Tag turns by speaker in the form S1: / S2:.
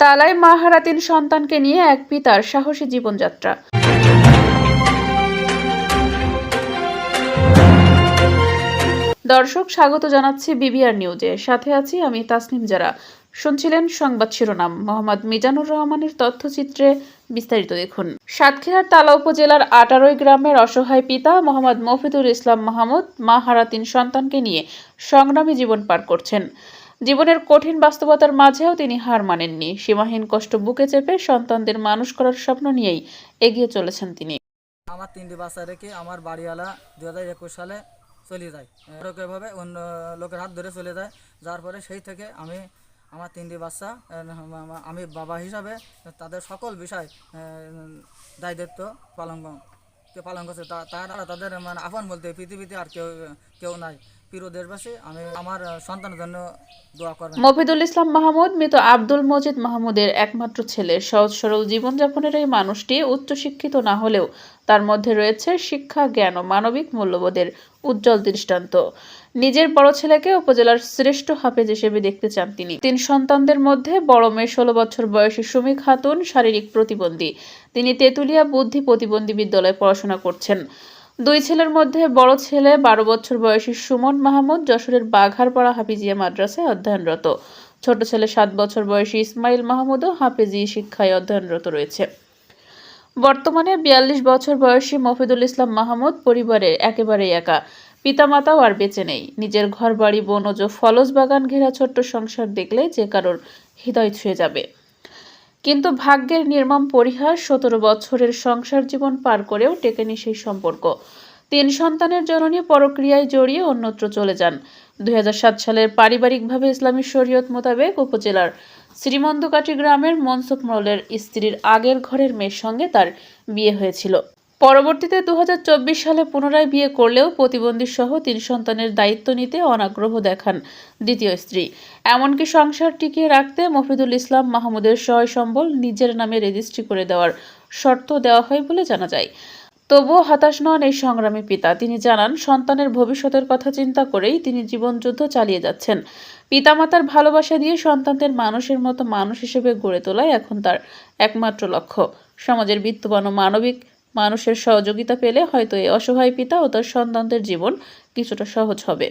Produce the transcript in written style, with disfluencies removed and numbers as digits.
S1: তালায় মাহারা ৩ সন্তানকে নিয়ে এক পিতার সাহসী জীবনযাত্রা। দর্শক, স্বাগত জানাচ্ছি বিবিআর নিউজে। সাথে আছি আমি তাসনিম জারা। শুনছিলেন সংবাদ শিরোনাম। মোহাম্মদ মিজানুর রহমানের তথ্যচিত্রে বিস্তারিত দেখুন। সাতক্ষীরার তালা উপজেলার ১৮ গ্রামের অসহায় পিতা মোহাম্মদ মফিদুল ইসলাম মাহমুদ মাহারা ৩ সন্তানকে নিয়ে সংগ্রামী জীবন পার করছেন। জীবনের কঠিন বাস্তবতার মাঝেও তিনি হার মানেননি। সীমাহীন কষ্ট বুকে চেপে সন্তানদের মানুষ করার স্বপ্ন নিয়েই এগিয়ে চলেছেন তিনি।
S2: আমার ৩টি বাচ্চা রেখে আমার বাড়িওয়ালা ২০২১ সালে চলে যায়, এভাবে অন্য লোকের হাত ধরে চলে যায়। যার পরে সেই থেকে আমি আমার 3টি বাচ্চা, আমি বাবা হিসাবে তাদের সকল বিষয় দায়িত্ব পালন করছে। তারা তাদের মানে আপন বলতে পৃথিবীতে আর কেউ নাই। প্রিয় দেশবাসী, আমি আমার সন্তানের জন্য দোয়া করবেন।
S1: মফিদুল ইসলাম মাহমুদ মৃত আব্দুল মজিদ মাহমুদের একমাত্র ছেলে। সহজ সরল জীবনযাপনের এই মানুষটি উচ্চশিক্ষিত না হলেও তার মধ্যে রয়েছে শিক্ষা, জ্ঞান ও মানবিক মূল্যবোধের উজ্জ্বল দৃষ্টান্ত। নিজের বড় ছেলেকে উপজেলার শ্রেষ্ঠ হাফেজ হিসেবে দেখতে চান তিনি। ৩ সন্তানদের মধ্যে বড় মেয়ে ১৬ বছর বয়সী সুমি খাতুন শারীরিক প্রতিবন্ধী। তিনি তেঁতুলিয়া বুদ্ধি প্রতিবন্ধী বিদ্যালয়ে পড়াশোনা করছেন। 2 ছেলের মধ্যে বড় ছেলে ১২ বছর বয়সী সুমন মাহমুদ যশোরের বাঘারপাড়া হাফিজিয়া মাদ্রাসায় অধ্যয়নরত। ছোট ছেলে 7 বছর বয়সী ইসমাইল মাহমুদও হাফেজি শিক্ষায় অধ্যয়নরত রয়েছে। বর্তমানে ৪২ বছর বয়সী মফিদুল ইসলাম মাহমুদ পরিবারের একেবারেই একা। পিতামাতাও আর বেঁচে নেই। নিজের ঘরবাড়ি, বনজ ফলজ বাগান ঘেরা ছোট্ট সংসার দেখলে যে কারোর হৃদয় ছুঁয়ে যাবে। কিন্তু ভাগ্যের নির্মম পরিহাস, ১৭ বছরের সংসার জীবন পার করেও টেকেনি সেই সম্পর্ক। ৩ সন্তানের জননী পরক্রিয়ায় জড়িয়ে অন্যত্র চলে যান। ২০০৭ সালের পারিবারিকভাবে ইসলামী শরীয়ত মোতাবেক উপজেলার শ্রীমন্দকাঠি গ্রামের মনসুখ মোড়লের স্ত্রীর আগের ঘরের মেয়ের সঙ্গে তার বিয়ে হয়েছিল। পরবর্তীতে ২০২৪ সালে পুনরায় বিয়ে করলেও প্রতিবন্ধী সহ ৩ সন্তানের দায়িত্ব নিতে অনাগ্রহ দেখান দ্বিতীয় স্ত্রী। এমনকি সংসার টিকিয়ে রাখতে মফিদুল ইসলাম মাহমুদের সয় সম্বল নিজের নামে রেজিস্ট্রি করে দেওয়ার শর্ত দেওয়া হয় বলে জানা যায়। তবুও হতাশ নন এই সংগ্রামী পিতা। তিনি জানান, সন্তানের ভবিষ্যতের কথা চিন্তা করেই তিনি জীবনযুদ্ধ চালিয়ে যাচ্ছেন। পিতামাতার ভালোবাসা দিয়ে সন্তানদের মানুষের মতো মানুষ হিসেবে গড়ে তোলাই এখন তার একমাত্র লক্ষ্য। সমাজের বিত্তবান ও মানবিক মানুষের সহযোগিতা পেলে হয়তো এই অসহায় পিতা ও তার সন্তানদের জীবন কিছুটা সহজ হবে।